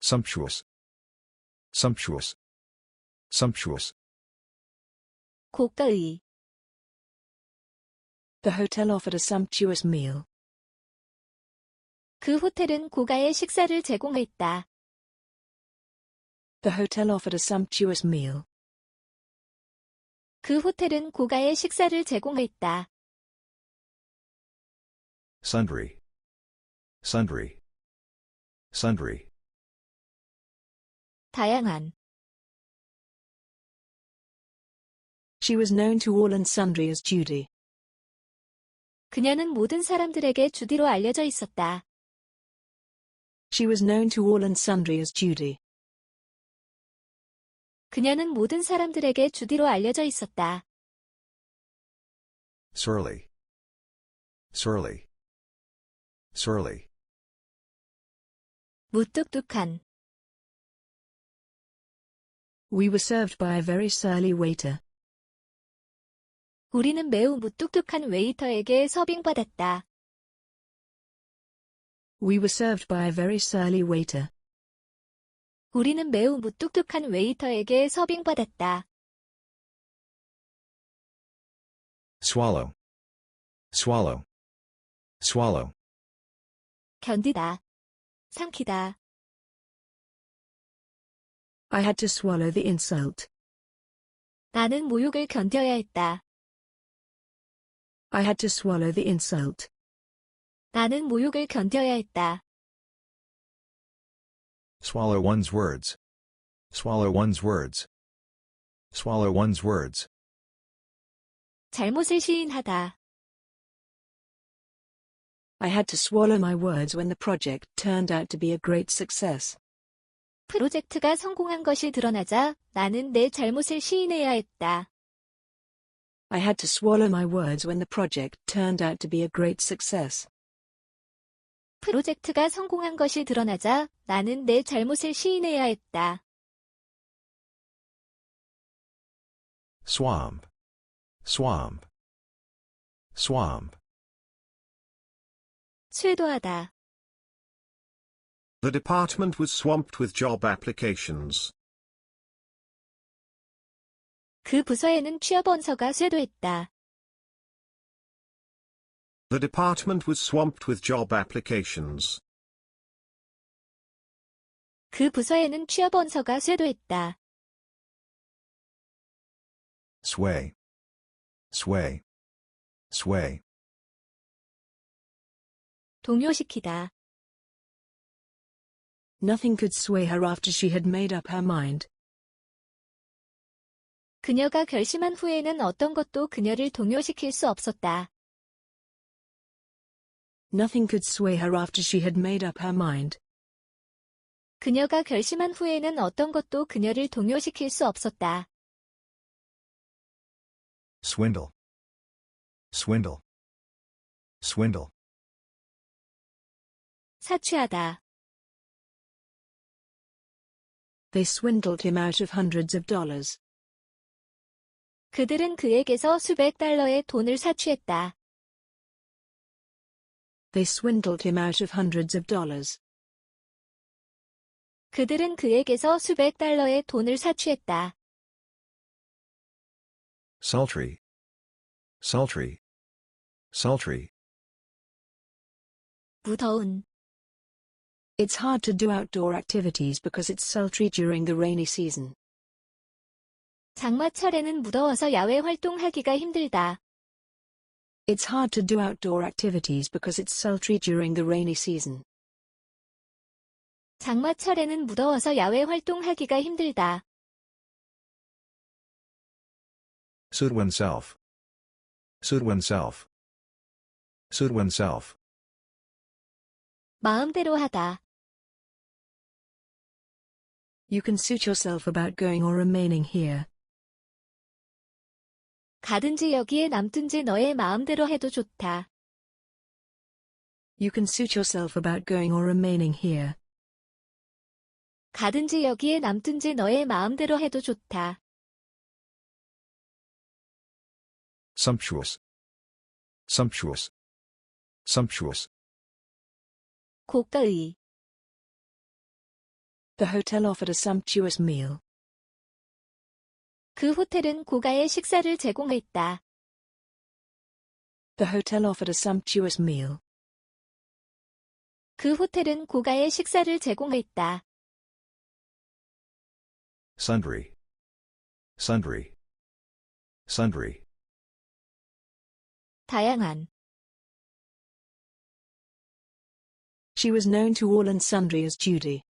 sumptuous, sumptuous, sumptuous. 고가의. The hotel offered a sumptuous meal. 그 호텔은 고가의 식사를 제공했다. The hotel offered a sumptuous meal. 그 호텔은 고가의 식사를 제공했다. Sundry, sundry, sundry. 다양한. She was known to all and sundry as Judy. 그녀는 모든 사람들에게 주디로 알려져 있었다. She was known to all and sundry as Judy. 그녀는 모든 사람들에게 주디로 알려져 있었다. Surly, surly, surly. 무뚝뚝한. We were served by a very surly waiter. 우리는 매우 무뚝뚝한 웨이터에게 서빙받았다. We were served by a very surly waiter. 우리는 매우 무뚝뚝한 웨이터에게 서빙받았다. Swallow, swallow, swallow. 견디다. 삼키다. I had to swallow the insult. 나는 모욕을 견뎌야 했다. I had to swallow the insult. 나는 모욕을 견뎌야 했다. Swallow one's words. Swallow one's words. Swallow one's words. 잘못을 시인하다. I had to swallow my words when the project turned out to be a great success. 프로젝트가 성공한 것이 드러나자 나는 내 잘못을 시인해야 했다. I had to swallow my words when the project turned out to be a great success. 프로젝트가 성공한 것이 드러나자 나는 내 잘못을 시인해야 했다. Swamp, swamp, swamp. 쇄도하다. The department was swamped with job applications. 그 부서에는 취업 원서가 쇄도했다. The department was swamped with job applications. 그 부서에는 취업 원서가 쇄도했다. Sway, sway, sway. 동요시키다. Nothing could sway her after she had made up her mind. 그녀가 결심한 후에는 어떤 것도 그녀를 동요시킬 수 없었다. Nothing could sway her after she had made up her mind. 그녀가 결심한 후에는 어떤 것도 그녀를 동요시킬 수 없었다. Swindle, swindle, swindle. 사취하다. They swindled him out of hundreds of dollars. 그들은 그에게서 수백 달러의 돈을 사취했다. They swindled him out of hundreds of dollars. 그들은 그에게서 수백 달러의 돈을 사취했다. Sultry, sultry, sultry. 무더운. It's hard to do outdoor activities because it's sultry during the rainy season. 장마철에는 무더워서 야외 활동하기가 힘들다. It's hard to do outdoor activities because it's sultry during the rainy season. 장마철에는 무더워서 야외 활동하기가 힘들다. Suit oneself, suit oneself, suit oneself. 마음대로 하다. You can suit yourself about going or remaining here. 가든지 여기에 남든지 너의 마음대로 해도 좋다. You can suit yourself about going or remaining here. 가든지 여기에 남든지 너의 마음대로 해도 좋다. Sumptuous, sumptuous, sumptuous. 고가의. The hotel offered a sumptuous meal. 그 호텔은 고가의 식사를 제공했다. The hotel offered a sumptuous meal. 그 호텔은 고가의 식사를 제공했다. Sundry. Sundry. Sundry. 다양한. She was known to all and sundry as Judy.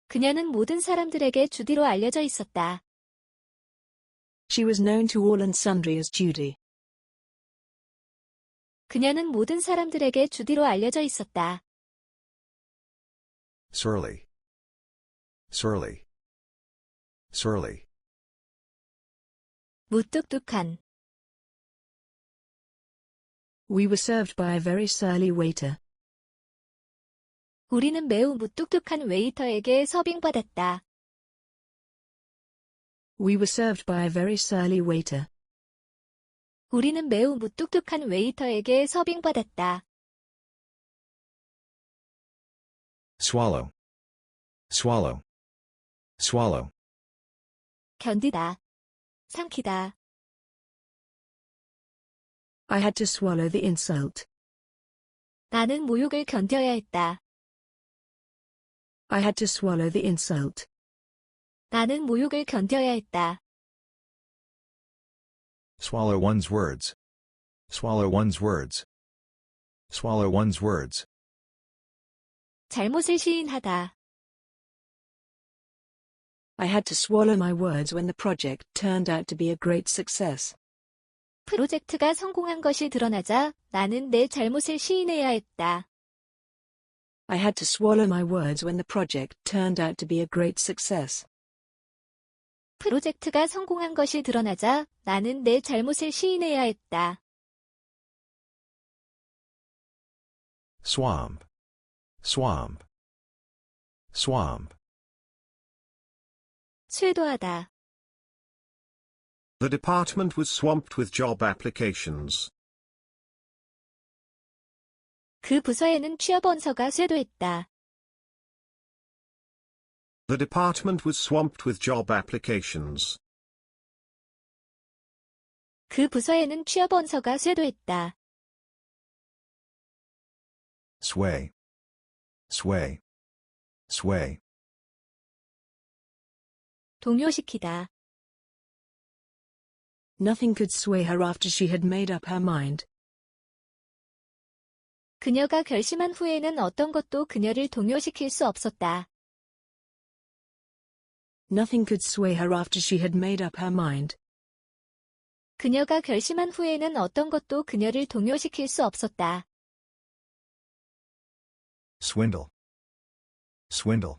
그녀는 모든 사람들에게 주디로 알려져 있었다. She was known to all and sundry as Judy. 그녀는 모든 사람들에게 주디로 알려져 있었다. Surly. Surly. Surly. 무뚝뚝한. We were served by a very surly waiter. 우리는 매우 무뚝뚝한 웨이터에게 서빙받았다. We were served by a very surly waiter. 우리는 매우 무뚝뚝한 웨이터에게 서빙받았다. Swallow. Swallow. Swallow. 견디다. 삼키다. I had to swallow the insult. 나는 모욕을 견뎌야 했다. I had to swallow the insult. 나는 모욕을 견뎌야 했다. Swallow one's words. Swallow one's words. Swallow one's words. 잘못을 시인하다. I had to swallow my words when the project turned out to be a great success. 프로젝트가 성공한 것이 드러나자 나는 내 잘못을 시인해야 했다. I had to swallow my words when the project turned out to be a great success. 프로젝트가 성공한 것이 드러나자 나는 내 잘못을 시인해야 했다. Swamp. Swamp. Swamp. 쇄도하다. The department was swamped with job applications. 그 부서에는 취업 원서가 쇄도했다. The department was swamped with job applications. 그 부서에는 취업 원서가 쇄도했다. Sway. Sway. Sway. 동요시키다. Nothing could sway her after she had made up her mind. 그녀가 결심한 후에는 어떤 것도 그녀를 동요시킬 수 없었다. Nothing could sway her after she had made up her mind. 그녀가 결심한 후에는 어떤 것도 그녀를 동요시킬 수 없었다. Swindle. Swindle.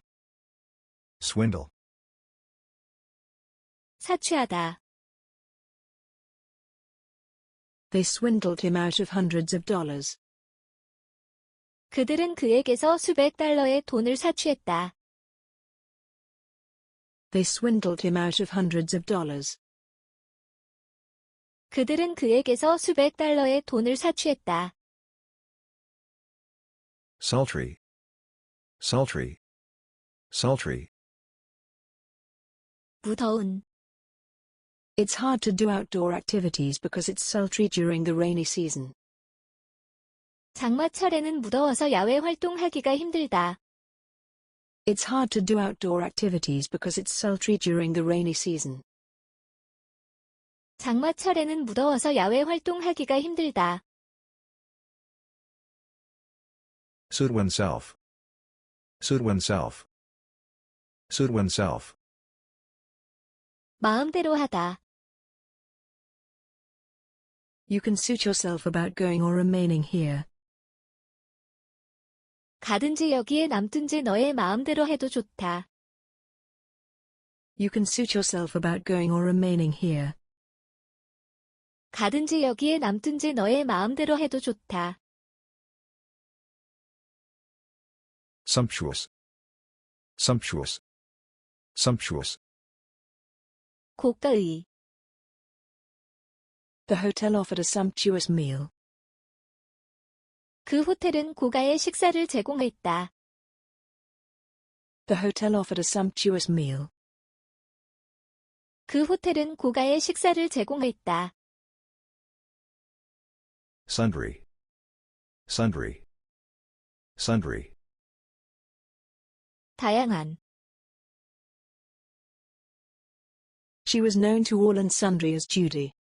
Swindle. 사취하다. They swindled him out of hundreds of dollars. 그들은 그에게서 수백 달러의 돈을 사취했다. They swindled him out of hundreds of dollars. 그들은 그에게서 수백 달러의 돈을 사취했다. Sultry. Sultry. Sultry. 무더운. It's hard to do outdoor activities because it's sultry during the rainy season. 장마철에는 무더워서 야외 활동하기가 힘들다. It's hard to do outdoor activities because it's sultry during the rainy season. 장마철에는 무더워서 야외 활동하기가 힘들다. Suit oneself. Suit oneself. Suit oneself. 마음대로 하다. You can suit yourself about going or remaining here. 가든지 여기에 남든지 너의 마음대로 해도 좋다. You can suit yourself about going or remaining here. 가든지 여기에 남든지 너의 마음대로 해도 좋다. Sumptuous. Sumptuous. Sumptuous. 고가의. The hotel offered a sumptuous meal. 그 호텔은 고가의 식사를 제공했다. The hotel offered a sumptuous meal. 그 호텔은 고가의 식사를 제공했다. Sundry. Sundry. Sundry. 다양한. She was known to all and sundry as Judy.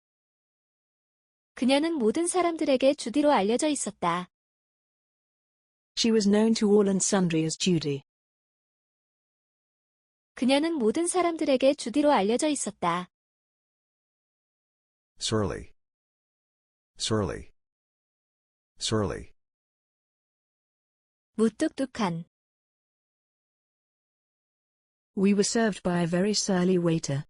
그녀는 모든 사람들에게 주디로 알려져 있었다. She was known to all and sundry as Judy. 그녀는 모든 사람들에게 주디로 알려져 있었다. Surly. Surly. Surly. 무뚝뚝한. We were served by a very surly waiter.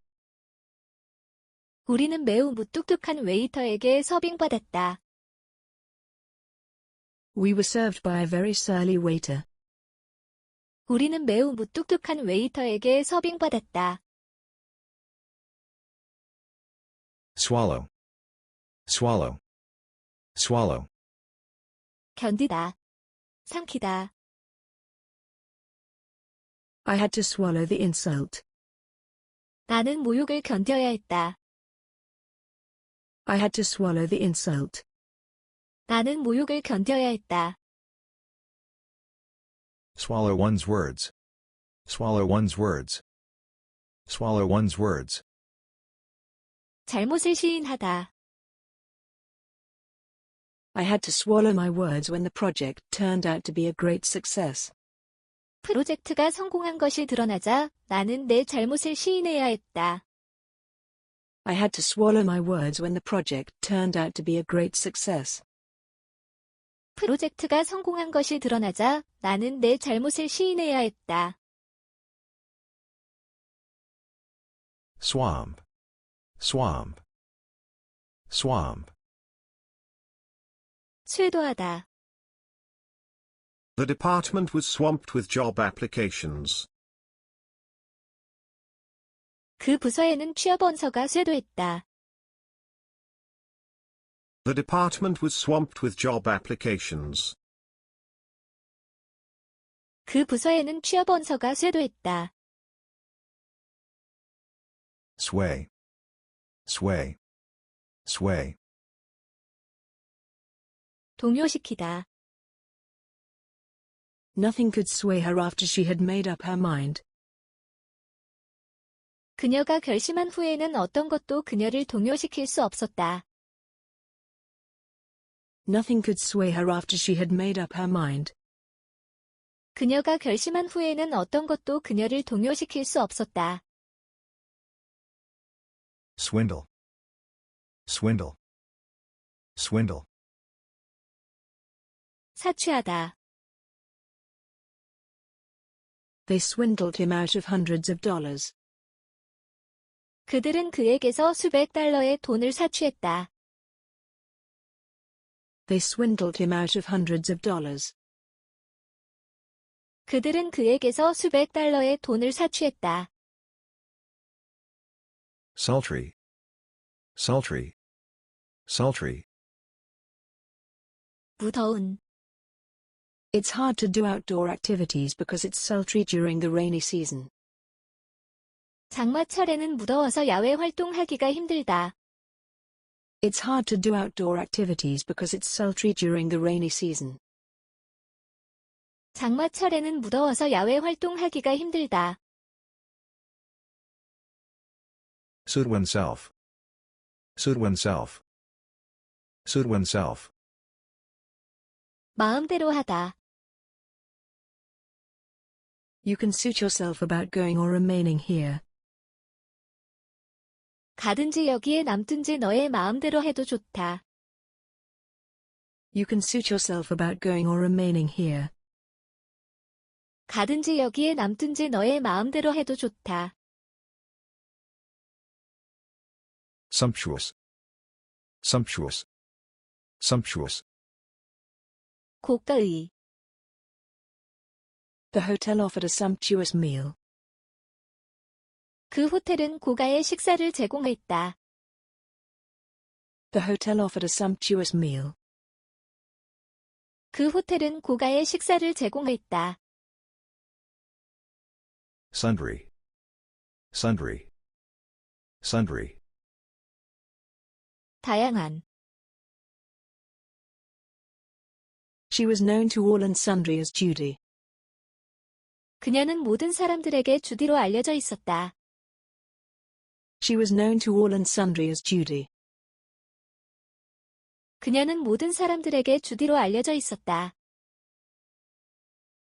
우리는 매우 무뚝뚝한 웨이터에게 서빙받았다. We were served by a very surly waiter. 우리는 매우 무뚝뚝한 웨이터에게 서빙받았다. Swallow. Swallow. Swallow. 견디다. 삼키다. I had to swallow the insult. 나는 모욕을 견뎌야 했다. I had to swallow the insult. 나는 모욕을 견뎌야 했다. Swallow one's words. Swallow one's words. Swallow one's words. 잘못을 시인하다. I had to swallow my words when the project turned out to be a great success. 프로젝트가 성공한 것이 드러나자 나는 내 잘못을 시인해야 했다. I had to swallow my words when the project turned out to be a great success. 프로젝트가 성공한 것이 드러나자 나는 내 잘못을 시인해야 했다. Swamp. Swamp. Swamp. 쇄도하다. The department was swamped with job applications. 그 부서에는 취업 원서가 쇄도했다. The department was swamped with job applications. 그 부서에는 취업 원서가 쇄도했다. Sway. Sway. Sway. 동요시키다. Nothing could sway her after she had made up her mind. 그녀가 결심한 후에는 어떤 것도 그녀를 동요시킬 수 없었다. Nothing could sway her after she had made up her mind. 그녀가 결심한 후에는 어떤 것도 그녀를 동요시킬 수 없었다. Swindle. Swindle. Swindle. 사취하다. They swindled him out of hundreds of dollars. 그들은 그에게서 수백 달러의 돈을 사취했다. They swindled him out of hundreds of dollars. 그들은 그에게서 수백 달러의 돈을 사취했다. Sultry. Sultry. Sultry. 무더운. It's hard to do outdoor activities because it's sultry during the rainy season. 장마철에는 무더워서 야외 활동하기가 힘들다. It's hard to do outdoor activities because it's sultry during the rainy season. 장마철에는 무더워서 야외 활동하기가 힘들다. Suit oneself. Suit oneself. Suit oneself. 마음대로 하다. You can suit yourself about going or remaining here. 가든지 여기에 남든지 너의 마음대로 해도 좋다. You can suit yourself about going or remaining here. 가든지 여기에 남든지 너의 마음대로 해도 좋다. Sumptuous. Sumptuous. Sumptuous. 고가의. The hotel offered a sumptuous meal. 그 호텔은 고가의 식사를 제공했다. The hotel offered a sumptuous meal. 그 호텔은 고가의 식사를 제공했다. Sundry. Sundry. Sundry. 다양한. She was known to all and sundry as Judy. 그녀는 모든 사람들에게 주디로 알려져 있었다. She was known to all and sundry as Judy. 그녀는 모든 사람들에게 주디로 알려져 있었다.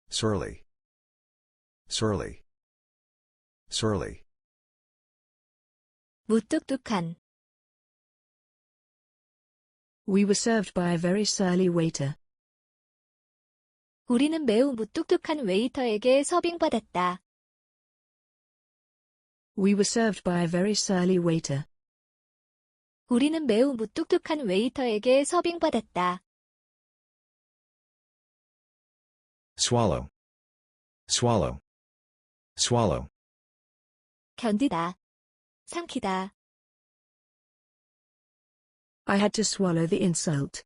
Surly. Surly. Surly. 무뚝뚝한. We were served by a very surly waiter. 우리는 매우 무뚝뚝한 웨이터에게 서빙받았다. We were served by a very surly waiter. 우리는 매우 무뚝뚝한 웨이터에게 서빙받았다. Swallow. Swallow. Swallow. 견디다. 삼키다. I had to swallow the insult.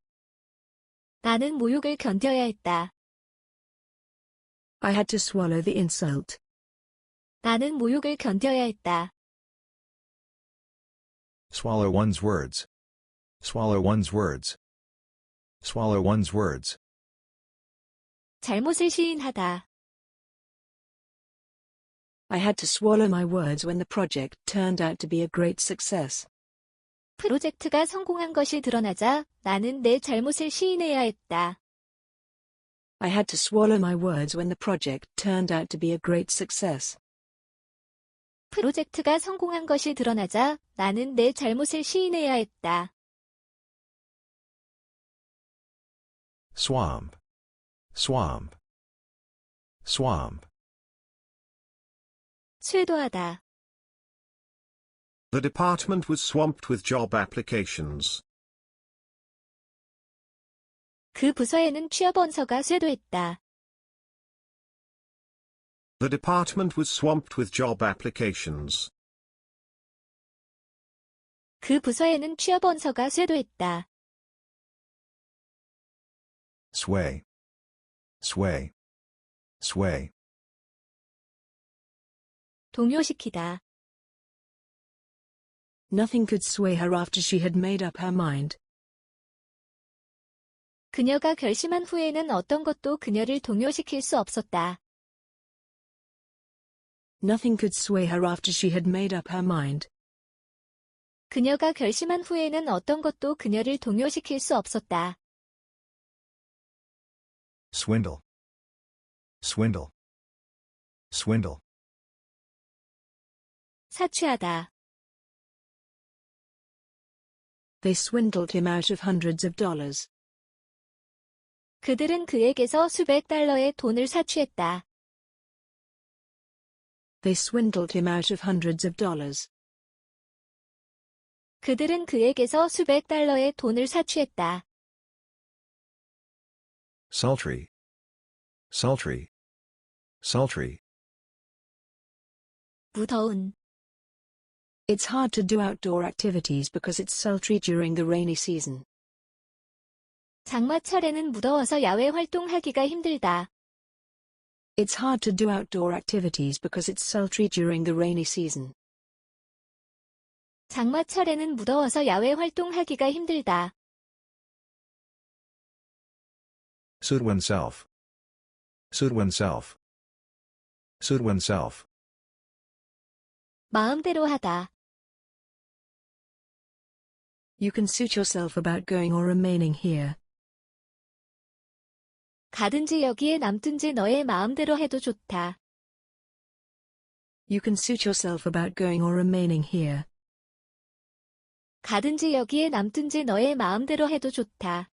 나는 모욕을 견뎌야 했다. I had to swallow the insult. 나는 모욕을 견뎌야 했다. Swallow one's words. Swallow one's words. Swallow one's words. 잘못을 시인하다. I had to swallow my words when the project turned out to be a great success. 프로젝트가 성공한 것이 드러나자 나는 내 잘못을 시인해야 했다. I had to swallow my words when the project turned out to be a great success. 프로젝트가 성공한 것이 드러나자 나는 내 잘못을 시인해야 했다. Swamp. Swamp. Swamp. 쇄도하다. The department was swamped with job applications. 그 부서에는 취업 원서가 쇄도했다. The department was swamped with job applications. 그 부서에는 취업 원서가 쇄도했다. Sway. Sway. Sway. 동요시키다. Nothing could sway her after she had made up her mind. 그녀가 결심한 후에는 어떤 것도 그녀를 동요시킬 수 없었다. Nothing could sway her after she had made up her mind. 그녀가 결심한 후에는 어떤 것도 그녀를 동요시킬 수 없었다. Swindle. Swindle. Swindle. 사취하다. They swindled him out of hundreds of dollars. 그들은 그에게서 수백 달러의 돈을 사취했다. They swindled him out of hundreds of dollars. 그들은 그에게서 수백 달러의 돈을 사취했다. Sultry. Sultry. Sultry. 무더운. It's hard to do outdoor activities because it's sultry during the rainy season. 장마철에는 무더워서 야외 활동하기가 힘들다. It's hard to do outdoor activities because it's sultry during the rainy season. 장마철에는 무더워서 야외 활동하기가 힘들다. Suit oneself. Suit oneself. Suit oneself. 마음대로 하다. You can suit yourself about going or remaining here. 가든지 여기에 남든지 너의 마음대로 해도 좋다. You can suit yourself about going or remaining here. 가든지 여기에 남든지 너의 마음대로 해도 좋다.